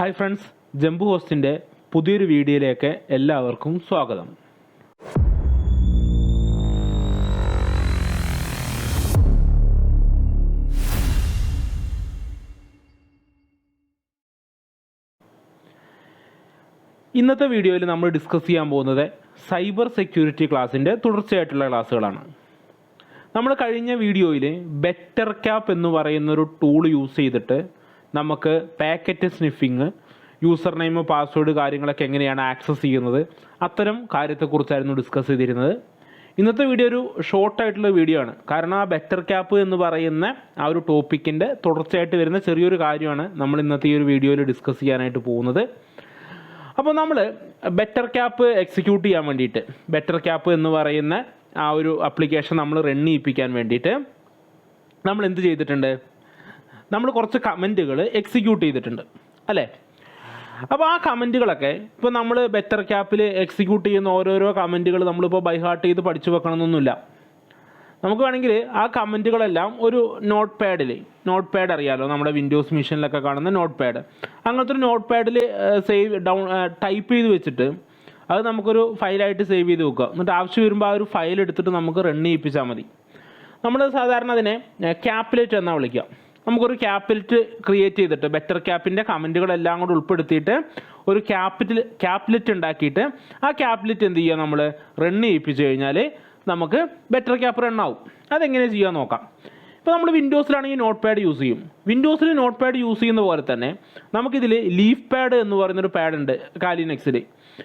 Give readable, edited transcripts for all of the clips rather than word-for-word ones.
Hi friends, ജംബു ഹോസ്റ്റിൻ്റെ പുതിയൊരു വീഡിയോയിലേക്ക് എല്ലാവർക്കും സ്വാഗതം. ഇന്നത്തെ വീഡിയോയിൽ നമ്മൾ ഡിസ്കസ് ചെയ്യാൻ പോകുന്നത് സൈബർ സെക്യൂരിറ്റി ക്ലാസ്സിൻ്റെ തുടർച്ചയായിട്ടുള്ള ക്ലാസ്സുകളാണ്. നമ്മൾ കഴിഞ്ഞ വീഡിയോയിൽ ബെറ്റർ ക്യാപ്പ് എന്ന് പറയുന്നൊരു ടൂൾ യൂസ് ചെയ്തിട്ട് നമുക്ക് packet sniffing, user name, password കാര്യങ്ങളൊക്കെ എങ്ങനെയാണ് ആക്സസ് ചെയ്യുന്നത്, അത്തരം കാര്യത്തെക്കുറിച്ചായിരുന്നു ഡിസ്കസ് ചെയ്തിരുന്നത്. ഇന്നത്തെ വീഡിയോ ഒരു ഷോർട്ടായിട്ടുള്ള വീഡിയോ ആണ്. കാരണം ആ ബെറ്റർ ക്യാപ്പ് എന്ന് പറയുന്ന ആ ഒരു ടോപ്പിക്കിൻ്റെ തുടർച്ചയായിട്ട് വരുന്ന ചെറിയൊരു കാര്യമാണ് നമ്മൾ ഇന്നത്തെ ഈ ഒരു വീഡിയോയിൽ ഡിസ്കസ് ചെയ്യാനായിട്ട് പോകുന്നത്. അപ്പോൾ നമ്മൾ ബെറ്റർ ക്യാപ്പ് എക്സിക്യൂട്ട് ചെയ്യാൻ വേണ്ടിയിട്ട്, ബെറ്റർ ക്യാപ്പ് എന്ന് പറയുന്ന ആ ഒരു ആപ്ലിക്കേഷൻ നമ്മൾ റൺ ചെയ്യിപ്പിക്കാൻ വേണ്ടിയിട്ട് നമ്മൾ എന്ത് ചെയ്തിട്ടുണ്ട്? നമ്മൾ കുറച്ച് കമൻറ്റുകൾ എക്സിക്യൂട്ട് ചെയ്തിട്ടുണ്ട് അല്ലേ? അപ്പോൾ ആ കമൻറ്റുകളൊക്കെ ഇപ്പോൾ നമ്മൾ ബെറ്റർ ക്യാപ്പിൽ എക്സിക്യൂട്ട് ചെയ്യുന്ന ഓരോരോ കമൻറ്റുകൾ നമ്മളിപ്പോൾ ബൈ ഹാർട്ട് ചെയ്ത് പഠിച്ചു വെക്കണമെന്നൊന്നുമില്ല. നമുക്ക് വേണമെങ്കിൽ ആ കമൻറ്റുകളെല്ലാം ഒരു നോട്ട് പാഡ് അറിയാമല്ലോ, നമ്മുടെ വിൻഡോസ് മെഷീനിലൊക്കെ കാണുന്ന നോട്ട് പാഡ്, അങ്ങനത്തെ ഒരു നോട്ട് പാഡിൽ ടൈപ്പ് ചെയ്ത് വെച്ചിട്ട് അത് നമുക്കൊരു ഫയലായിട്ട് സേവ് ചെയ്ത് വെക്കുക. എന്നിട്ട് ആവശ്യം വരുമ്പോൾ ആ ഒരു ഫയൽ എടുത്തിട്ട് നമുക്ക് റൺ ചെയ്യിപ്പിച്ചാൽ മതി. നമ്മൾ സാധാരണ അതിനെ ക്യാപ്ലെറ്റ് എന്നാണ് വിളിക്കുക. നമുക്കൊരു ക്യാപ്ലെറ്റ് ക്രിയേറ്റ് ചെയ്തിട്ട് ബെറ്റർ ക്യാപ്പിൻ്റെ കമൻറ്റുകളെല്ലാം കൂടെ ഉൾപ്പെടുത്തിയിട്ട് ഒരു ക്യാപ്ലെറ്റ് ഉണ്ടാക്കിയിട്ട് ആ ക്യാപ്ലെറ്റ് എന്ത് ചെയ്യുക, നമ്മൾ റൺ ചെയ്യിപ്പിച്ച് കഴിഞ്ഞാൽ നമുക്ക് ബെറ്റർ ക്യാപ്പ് റൺ ആവും. അതെങ്ങനെ ചെയ്യാൻ നോക്കാം. ഇപ്പോൾ നമ്മൾ വിൻഡോസിലാണെങ്കിൽ നോട്ട് പാഡ് യൂസ് ചെയ്യും. വിൻഡോസിൽ നോട്ട് പാഡ് യൂസ് ചെയ്യുന്ന പോലെ തന്നെ നമുക്കിതിൽ ലീഫ് പാഡ് എന്ന് പറയുന്നൊരു പാഡ് ഉണ്ട് കാലി നെക്സിൽ.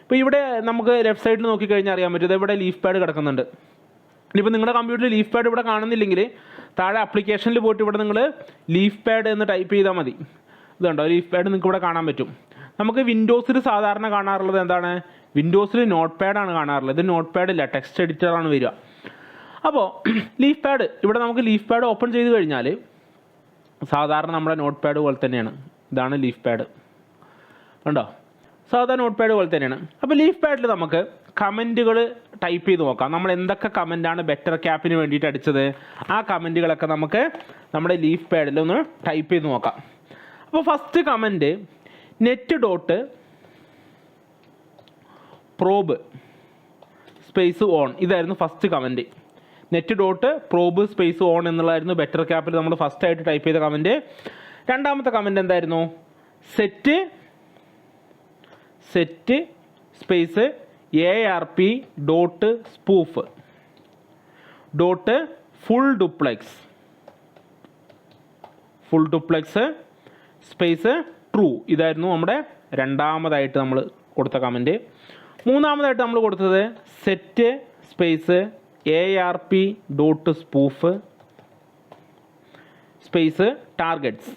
ഇപ്പോൾ ഇവിടെ നമുക്ക് ലെഫ്റ്റ് സൈഡിൽ നോക്കിക്കഴിഞ്ഞാൽ അറിയാൻ പറ്റും, ഇവിടെ ലീഫ് പാഡ് കിടക്കുന്നുണ്ട്. ഇനിയിപ്പോൾ നിങ്ങളുടെ കമ്പ്യൂട്ടറിൽ ലീഫ് പാഡ് ഇവിടെ കാണുന്നില്ലെങ്കിൽ താഴെ ആപ്ലിക്കേഷനിൽ പോയിട്ട് ഇവിടെ നിങ്ങൾ ലീഫ് പാഡ് എന്ന് ടൈപ്പ് ചെയ്താൽ മതി. ഇതുണ്ടോ, ലീഫ് പാഡ് നിങ്ങൾക്ക് ഇവിടെ കാണാൻ പറ്റും. നമുക്ക് വിൻഡോസിൽ സാധാരണ കാണാറുള്ളത് എന്താണ്? വിൻഡോസിൽ നോട്ട് പാഡാണ് കാണാറുള്ളത്. ഇത് നോട്ട് പാഡില്ല, ടെക്സ്റ്റ് എഡിറ്ററാണ് വരിക. അപ്പോൾ ലീഫ് പാഡ്, ഇവിടെ നമുക്ക് ലീഫ് പാഡ് ഓപ്പൺ ചെയ്ത് കഴിഞ്ഞാൽ സാധാരണ നമ്മുടെ നോട്ട് പാഡ് പോലെ തന്നെയാണ്. ഇതാണ് ലീഫ് പാഡ്, കണ്ടോ? സാധാരണ നോട്ട് പാഡ് പോലെ തന്നെയാണ്. അപ്പോൾ ലീഫ് പാഡിൽ നമുക്ക് കമൻറ്റുകൾ ടൈപ്പ് ചെയ്ത് നോക്കാം. നമ്മൾ എന്തൊക്കെ കമൻറ്റാണ് ബെറ്റർ ക്യാപ്പിന് വേണ്ടിയിട്ട് അടിച്ചത്, ആ കമൻറ്റുകളൊക്കെ നമുക്ക് നമ്മുടെ ലീഫ് പാഡിൽ ഒന്ന് ടൈപ്പ് ചെയ്ത് നോക്കാം. അപ്പോൾ first command net dot probe space on, ഇതായിരുന്നു first command. Net dot probe space on എന്നുള്ളതായിരുന്നു ബെറ്റർ ക്യാപ്പിൽ നമ്മൾ ഫസ്റ്റായിട്ട് ടൈപ്പ് ചെയ്ത കമൻറ്റ്. രണ്ടാമത്തെ കമൻറ്റ് എന്തായിരുന്നു? Set space ARP dot spoof dot full duplex space true, ഇതായിരുന്നു നമ്മുടെ രണ്ടാമതായിട്ട് നമ്മൾ കൊടുത്ത കമൻറ്റ്. മൂന്നാമതായിട്ട് നമ്മൾ കൊടുത്തത് set space ARP dot spoof space targets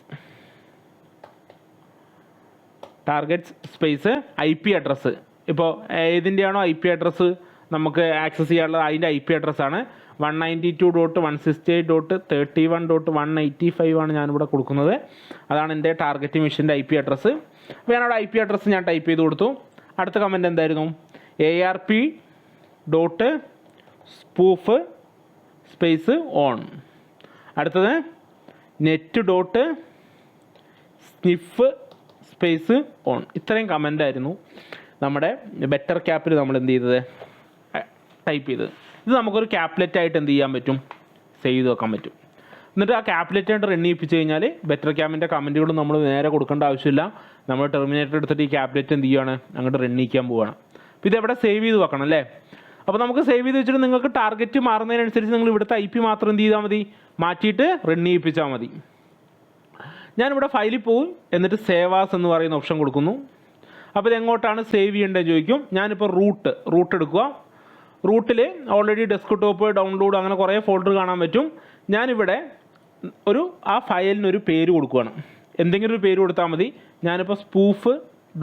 space IP address. ഇപ്പോൾ ഏതിൻ്റെയാണോ IP അഡ്രസ്സ് നമുക്ക് ആക്സസ് ചെയ്യാനുള്ളത് അതിൻ്റെ IP അഡ്രസ്സാണ് 192.168.31.185 ആണ് ഞാനിവിടെ കൊടുക്കുന്നത്. അതാണ് എൻ്റെ ടാർഗറ്റ് മെഷീൻ്റെ IP അഡ്രസ്സ്. അപ്പോൾ ഞാനവിടെ IP അഡ്രസ്സ് ഞാൻ ടൈപ്പ് ചെയ്ത് കൊടുത്തു. അടുത്ത കമൻറ്റ് എന്തായിരുന്നു? ARP dot spoof space on. അടുത്തത് net dot sniff space on. ഇത്രയും കമൻ്റായിരുന്നു നമ്മുടെ ബെറ്റർ ക്യാപ്പിൽ നമ്മൾ എന്ത് ചെയ്തത്, ടൈപ്പ് ചെയ്തത്. ഇത് നമുക്കൊരു ക്യാപ്ലെറ്റായിട്ട് എന്ത് ചെയ്യാൻ പറ്റും, സേവ് ചെയ്ത് വെക്കാൻ പറ്റും. എന്നിട്ട് ആ ക്യാപ്ലെറ്റായിട്ട് റൺ ചെയ്യിപ്പിച്ച് കഴിഞ്ഞാൽ ബെറ്റർ ക്യാപ്പിൻ്റെ കമൻറ്റുകളും നമ്മൾ നേരെ കൊടുക്കേണ്ട ആവശ്യമില്ല. നമ്മൾ ടെർമിനേറ്റർ എടുത്തിട്ട് ഈ ക്യാപ്ലെറ്റ് എന്ത് ചെയ്യുകയാണ്, അങ്ങോട്ട് റൺ ചെയ്യിക്കാൻ പോവുകയാണ്. അപ്പോൾ ഇതെവിടെ സേവ് ചെയ്ത് വെക്കണം അല്ലേ? അപ്പോൾ നമുക്ക് സേവ് ചെയ്ത് വെച്ചിട്ട് നിങ്ങൾക്ക് ടാർഗറ്റ് മാറുന്നതിനനുസരിച്ച് നിങ്ങൾ ഇവിടുത്തെ IP മാത്രം എന്ത് ചെയ്താൽ മതി, മാറ്റിയിട്ട് റൺ ചെയ്യിപ്പിച്ചാൽ മതി. ഞാനിവിടെ ഫയലിൽ പോയി എന്നിട്ട് സേവ് ആസ് എന്ന് പറയുന്ന ഓപ്ഷൻ കൊടുക്കുന്നു. അപ്പോൾ ഇതെങ്ങോട്ടാണ് സേവ് ചെയ്യേണ്ടതെന്ന് ചോദിക്കും. ഞാനിപ്പോൾ റൂട്ട് എടുക്കുക. റൂട്ടിൽ ഓൾറെഡി ഡെസ്ക്ടോപ്പ്, ഡൗൺലോഡ്, അങ്ങനെ കുറേ ഫോൾഡർ കാണാൻ പറ്റും. ഞാനിവിടെ ആ ഫയലിനൊരു പേര് കൊടുക്കുകയാണ്. എന്തെങ്കിലും ഒരു പേര് കൊടുത്താൽ മതി. ഞാനിപ്പോൾ സ്പൂഫ്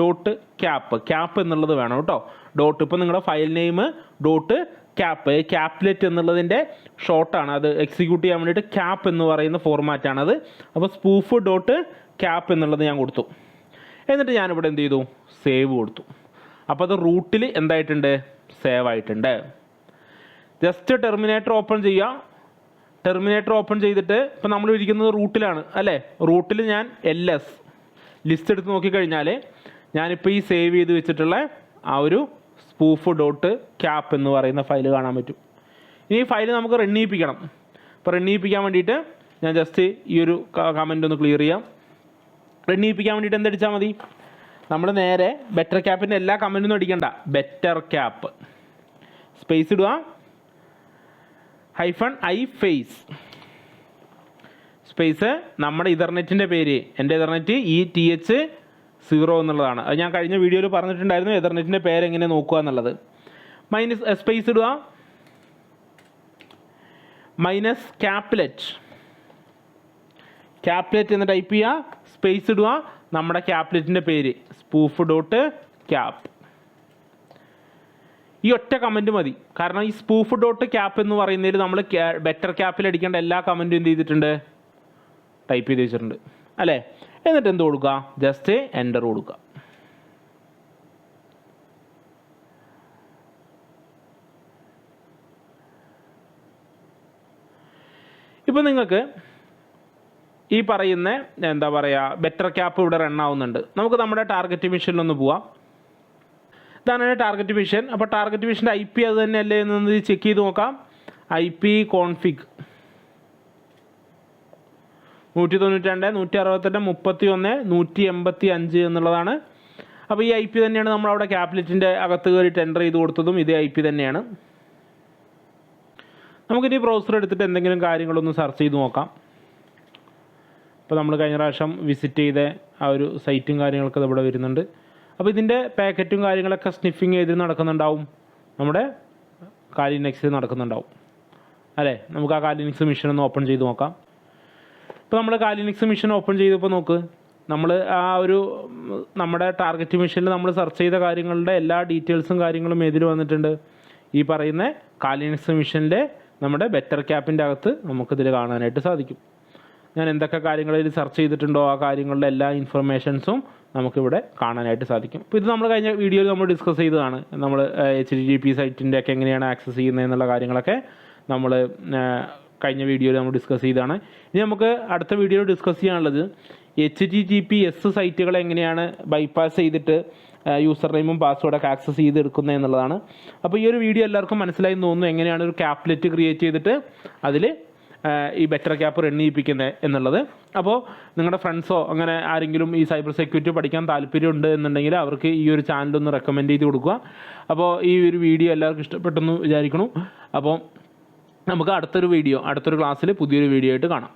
ഡോട്ട് ക്യാപ്പ് എന്നുള്ളത് വേണം കേട്ടോ. ഡോട്ട്, ഇപ്പോൾ നിങ്ങളുടെ ഫയൽ നെയിം ഡോട്ട് ക്യാപ്ലെറ്റ് എന്നുള്ളതിൻ്റെ ഷോർട്ടാണ്. അത് എക്സിക്യൂട്ട് ചെയ്യാൻ വേണ്ടിയിട്ട് ക്യാപ്പ് എന്ന് പറയുന്ന ഫോർമാറ്റാണത്. അപ്പോൾ സ്പൂഫ് ഡോട്ട് ക്യാപ്പ് എന്നുള്ളത് ഞാൻ കൊടുത്തു. എന്നിട്ട് ഞാനിവിടെ എന്ത് ചെയ്തു, സേവ് കൊടുത്തു. അപ്പോൾ അത് റൂട്ടിൽ എന്തായിട്ടുണ്ട്, സേവ് ആയിട്ടുണ്ട്. ജസ്റ്റ് ടെർമിനേറ്റർ ഓപ്പൺ ചെയ്യുക. ടെർമിനേറ്റർ ഓപ്പൺ ചെയ്തിട്ട് ഇപ്പോൾ നമ്മൾ ഇരിക്കുന്നത് റൂട്ടിലാണ് അല്ലേ? റൂട്ടിൽ ഞാൻ ലിസ്റ്റ് എടുത്ത് നോക്കിക്കഴിഞ്ഞാൽ ഞാനിപ്പോൾ ഈ സേവ് ചെയ്ത് വെച്ചിട്ടുള്ള ആ ഒരു സ്പൂഫ് ഡോട്ട് ക്യാപ്പ് എന്ന് പറയുന്ന ഫയൽ കാണാൻ പറ്റും. ഇനി ഈ ഫയൽ നമുക്ക് റൺ ചെയ്യിപ്പിക്കണം. അപ്പോൾ റൺ ചെയ്യിപ്പിക്കാൻ വേണ്ടിയിട്ട് ഞാൻ ജസ്റ്റ് ഈ ഒരു കമൻ്റ് ഒന്ന് ക്ലിയർ ചെയ്യാം. റൺ ചെയ്യിപ്പിക്കാൻ വേണ്ടിയിട്ട് എന്തടിച്ചാൽ മതി, നമ്മൾ നേരെ ബെറ്റർ ക്യാപ്പിൻ്റെ എല്ലാ കമൻറ്റൊന്നും അടിക്കണ്ട, ബെറ്റർ ക്യാപ്പ് സ്പേസ് ഇടുക, -i ഫേസ് സ്പേസ് നമ്മുടെ ഇഥർനെറ്റിൻ്റെ പേര്, എൻ്റെ ഇഥർനെറ്റ് ETH0 എന്നുള്ളതാണ്. അത് ഞാൻ കഴിഞ്ഞ വീഡിയോയിൽ പറഞ്ഞിട്ടുണ്ടായിരുന്നു ഇഥർനെറ്റിൻ്റെ പേര് എങ്ങനെ നോക്കുക എന്നുള്ളത്. സ്പേസ് ഇടുക, ക്യാപ്ലെറ്റ് എന്ന് ടൈപ്പ് ചെയ്യുക, സ്പേസ് ഇടുക, നമ്മുടെ ക്യാപ്ലെറ്റിൻ്റെ പേര് സ്പൂഫ് ഡോട്ട് ക്യാപ്പ്. ഈ ഒറ്റ കമൻറ്റ് മതി. കാരണം ഈ സ്പൂഫ് ഡോട്ട് ക്യാപ്പ് എന്ന് പറയുന്നതിൽ നമ്മൾ ബെറ്റർ ക്യാപ്പിൽ അടിക്കേണ്ട എല്ലാ കമൻറ്റും എന്ത് ചെയ്തിട്ടുണ്ട്, ടൈപ്പ് ചെയ്ത് വെച്ചിട്ടുണ്ട് അല്ലേ. എന്നിട്ട് എന്ത് കൊടുക്കുക, ജസ്റ്റ് എൻ്റർ കൊടുക്കുക. ഇപ്പോൾ നിങ്ങൾക്ക് ഈ പറയുന്ന എന്താ പറയുക ബെറ്റർ ക്യാപ്പ് ഇവിടെ റൺ ആവുന്നുണ്ട്. നമുക്ക് നമ്മുടെ ടാർഗറ്റ് മിഷനിലൊന്ന് പോവാം. ഇതാണ് ടാർഗറ്റ് മിഷൻ. അപ്പോൾ ടാർഗറ്റ് മിഷൻ്റെ IP അത് തന്നെയല്ലേ എന്നൊന്ന് ചെക്ക് ചെയ്ത് നോക്കാം. IP കോൺഫിഗ് 192, 168, 31, 185 എന്നുള്ളതാണ്. അപ്പോൾ ഈ IP തന്നെയാണ് നമ്മളവിടെ ക്യാപ്ലെറ്റിൻ്റെ അകത്ത് കയറിയിട്ട് എൻ്റർ ചെയ്ത് കൊടുത്തതും ഇതേ IP തന്നെയാണ്. നമുക്കിനി ബ്രൗസർ എടുത്തിട്ട് എന്തെങ്കിലും കാര്യങ്ങളൊന്ന് സെർച്ച് ചെയ്ത് നോക്കാം. ഇപ്പോൾ നമ്മൾ കഴിഞ്ഞ പ്രാവശ്യം വിസിറ്റ് ചെയ്ത ആ ഒരു സൈറ്റും കാര്യങ്ങളൊക്കെ ഇവിടെ വരുന്നുണ്ട്. അപ്പോൾ ഇതിൻ്റെ പാക്കറ്റും കാര്യങ്ങളൊക്കെ സ്നിഫിങ് ചെയ്ത് നടക്കുന്നുണ്ടാവും, നമ്മുടെ കാലി ലിനക്സിൽ നടക്കുന്നുണ്ടാവും അല്ലേ. നമുക്ക് ആ കാലി ലിനക്സ് മിഷൻ ഒന്ന് ഓപ്പൺ ചെയ്ത് നോക്കാം. ഇപ്പോൾ നമ്മൾ കാലി ലിനക്സ് മിഷൻ ഓപ്പൺ ചെയ്തപ്പോൾ നോക്ക്, നമ്മൾ ആ ഒരു നമ്മുടെ ടാർഗറ്റ് മിഷനിൽ നമ്മൾ സെർച്ച് ചെയ്ത കാര്യങ്ങളുടെ എല്ലാ ഡീറ്റെയിൽസും കാര്യങ്ങളും ഇതിൽ വന്നിട്ടുണ്ട്. ഈ പറയുന്ന കാലി ലിനക്സ് മിഷനിലെ നമ്മുടെ ബെറ്റർ ക്യാപ്പിൻ്റെ അകത്ത് നമുക്കിതിൽ കാണാനായിട്ട് സാധിക്കും. ഞാൻ എന്തൊക്കെ കാര്യങ്ങളിൽ സെർച്ച് ചെയ്തിട്ടുണ്ടോ ആ കാര്യങ്ങളുടെ എല്ലാ ഇൻഫർമേഷൻസും നമുക്കിവിടെ കാണാനായിട്ട് സാധിക്കും. ഇപ്പോൾ ഇത് നമ്മൾ കഴിഞ്ഞ വീഡിയോയിൽ നമ്മൾ ഡിസ്കസ് ചെയ്തതാണ്. നമ്മൾ HTTP സൈറ്റിൻ്റെ ഒക്കെ എങ്ങനെയാണ് ആക്സസ് ചെയ്യുന്നത് എന്നുള്ള കാര്യങ്ങളൊക്കെ നമ്മൾ കഴിഞ്ഞ വീഡിയോയിൽ നമ്മൾ ഡിസ്കസ് ചെയ്തതാണ്. ഇനി നമുക്ക് അടുത്ത വീഡിയോയിൽ ഡിസ്കസ് ചെയ്യാനുള്ളത് HTTPS സൈറ്റുകളെ എങ്ങനെയാണ് ബൈപ്പാസ് ചെയ്തിട്ട് യൂസർ നെയിമും പാസ്വേഡൊക്കെ ആക്സസ് ചെയ്തെടുക്കുന്നത് എന്നുള്ളതാണ്. അപ്പോൾ ഈ ഒരു വീഡിയോ എല്ലാവർക്കും മനസ്സിലായി തോന്നുന്നു, എങ്ങനെയാണ് ഒരു ക്യാപ്ലെറ്റ് ക്രിയേറ്റ് ചെയ്തിട്ട് അതിൽ ഈ ബെറ്റർ ക്യാപ്പ് റൺ ചെയ്യിപ്പിക്കുന്നത് എന്നുള്ളത്. അപ്പോൾ നിങ്ങളുടെ ഫ്രണ്ട്സോ അങ്ങനെ ആരെങ്കിലും ഈ സൈബർ സെക്യൂരിറ്റി പഠിക്കാൻ താല്പര്യമുണ്ട് എന്നുണ്ടെങ്കിൽ അവർക്ക് ഈ ഒരു ചാനലൊന്ന് റെക്കമെൻഡ് ചെയ്ത് കൊടുക്കുക. അപ്പോൾ ഈ ഒരു വീഡിയോ എല്ലാവർക്കും ഇഷ്ടപ്പെട്ടെന്ന് വിചാരിക്കുന്നു. അപ്പോൾ നമുക്ക് അടുത്തൊരു ക്ലാസ്സിൽ പുതിയൊരു വീഡിയോ ആയിട്ട് കാണാം.